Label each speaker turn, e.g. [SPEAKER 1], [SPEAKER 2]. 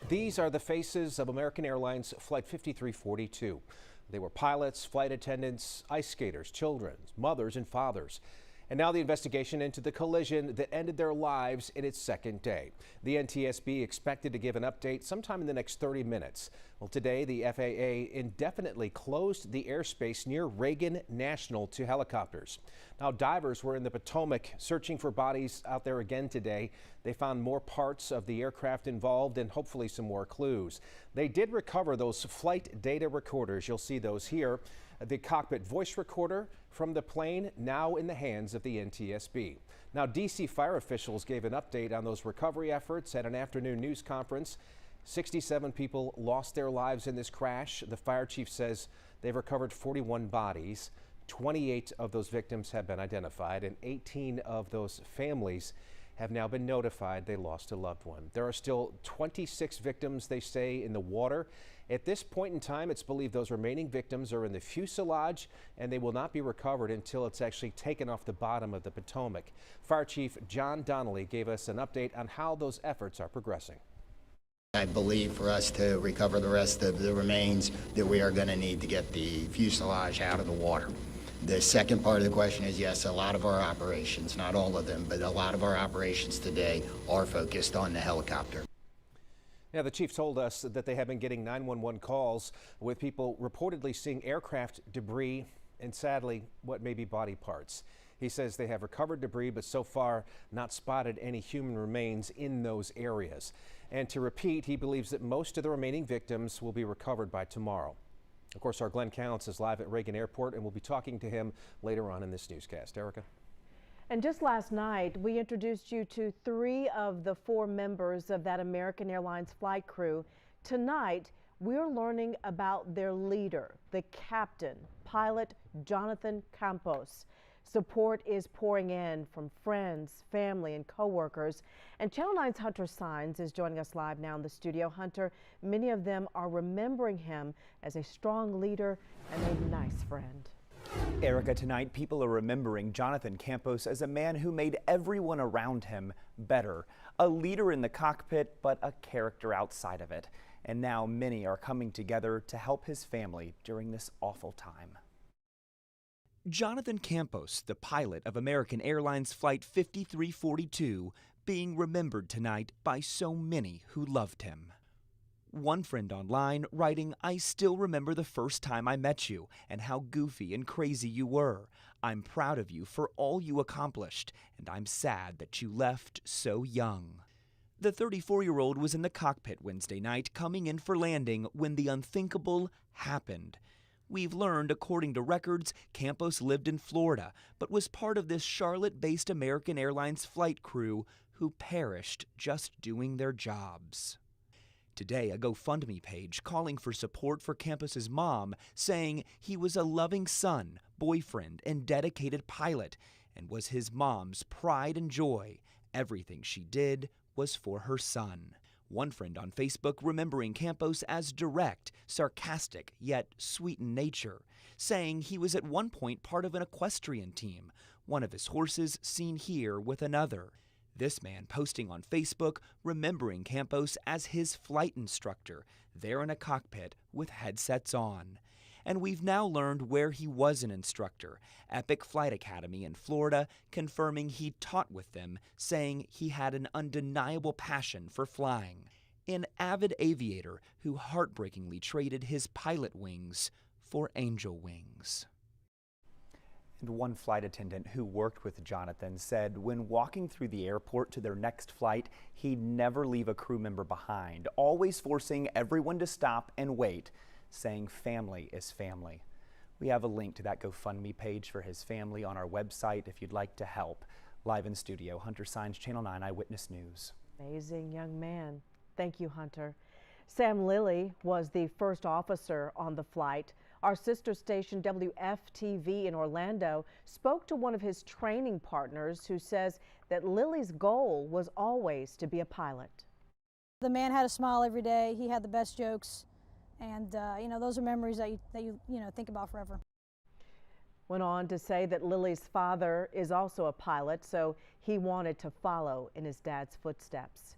[SPEAKER 1] These are the faces of American Airlines Flight 5342. They were pilots, flight attendants, ice skaters, children, mothers, and fathers. And now the investigation into the collision that ended their lives in its second day. The NTSB expected to give an update sometime in the next 30 minutes. Well, today the FAA indefinitely closed the airspace near Reagan National to helicopters. Now divers were in the Potomac searching for bodies out there again today. They found more parts of the aircraft involved and hopefully some more clues. They did recover those flight data recorders. You'll see those here. The cockpit voice recorder from the plane now in the hands of the NTSB. Now, D.C. fire officials gave an update on those recovery efforts at an afternoon news conference. 67 people lost their lives in this crash. The fire chief says they've recovered 41 bodies. 28 of those victims have been identified, and 18 of those families have now been notified they lost a loved one. There are still 26 victims, they say, in the water. At this point in time, it's believed those remaining victims are in the fuselage, and they will not be recovered until it's actually taken off the bottom of the Potomac. Fire Chief John Donnelly gave us an update on how those efforts are progressing.
[SPEAKER 2] I believe for us to recover the rest of the remains that we are going to need to get the fuselage out of the water. The second part of the question is, yes, a lot of our operations, not all of them, but a lot of our operations today are focused on the helicopter.
[SPEAKER 1] Now, the chief told us that they have been getting 911 calls with people reportedly seeing aircraft debris and, sadly, what may be body parts. He says they have recovered debris, but so far not spotted any human remains in those areas. And to repeat, he believes that most of the remaining victims will be recovered by tomorrow. Of course, our Glenn Counts is live at Reagan Airport, and we'll be talking to him later on in this newscast. Erica?
[SPEAKER 3] And just last night, we introduced you to 3 of the 4 members of that American Airlines flight crew. Tonight, we're learning about their leader, the captain, pilot Jonathan Campos. Support is pouring in from friends, family, and coworkers. And Channel 9's Hunter Signs is joining us live now in the studio. Hunter, many of them are remembering him as a strong leader and a nice friend.
[SPEAKER 4] Erica, tonight people are remembering Jonathan Campos as a man who made everyone around him better. A leader in the cockpit, but a character outside of it. And now many are coming together to help his family during this awful time. Jonathan Campos, the pilot of American Airlines Flight 5342, being remembered tonight by so many who loved him. One friend online writing, "I still remember the first time I met you and how goofy and crazy you were. I'm proud of you for all you accomplished, and I'm sad that you left so young." The 34-year-old was in the cockpit Wednesday night coming in for landing when the unthinkable happened. We've learned, according to records, Campos lived in Florida, but was part of this Charlotte-based American Airlines flight crew who perished just doing their jobs. Today, a GoFundMe page calling for support for Campos's mom, saying he was a loving son, boyfriend, and dedicated pilot, and was his mom's pride and joy. Everything she did was for her son. One friend on Facebook remembering Campos as direct, sarcastic, yet sweet in nature, saying he was at one point part of an equestrian team, one of his horses seen here with another. This man posting on Facebook remembering Campos as his flight instructor, there in a cockpit with headsets on. And we've now learned where he was an instructor, Epic Flight Academy in Florida, confirming he taught with them, saying he had an undeniable passion for flying. An avid aviator who heartbreakingly traded his pilot wings for angel wings. And one flight attendant who worked with Jonathan said when walking through the airport to their next flight, he'd never leave a crew member behind, always forcing everyone to stop and wait, saying family is family. We have a link to that GoFundMe page for his family on our website if you'd like to help. Live in studio, Hunter Signs, Channel 9 Eyewitness News.
[SPEAKER 3] Amazing young man. Thank you, Hunter. Sam Lilly was the first officer on the flight. Our sister station WSOC-TV in Orlando spoke to one of his training partners who says that Lilly's goal was always to be a pilot.
[SPEAKER 5] The man had a smile every day. He had the best jokes. And, those are memories that you think about forever.
[SPEAKER 3] Went on to say that Lilly's father is also a pilot, so he wanted to follow in his dad's footsteps.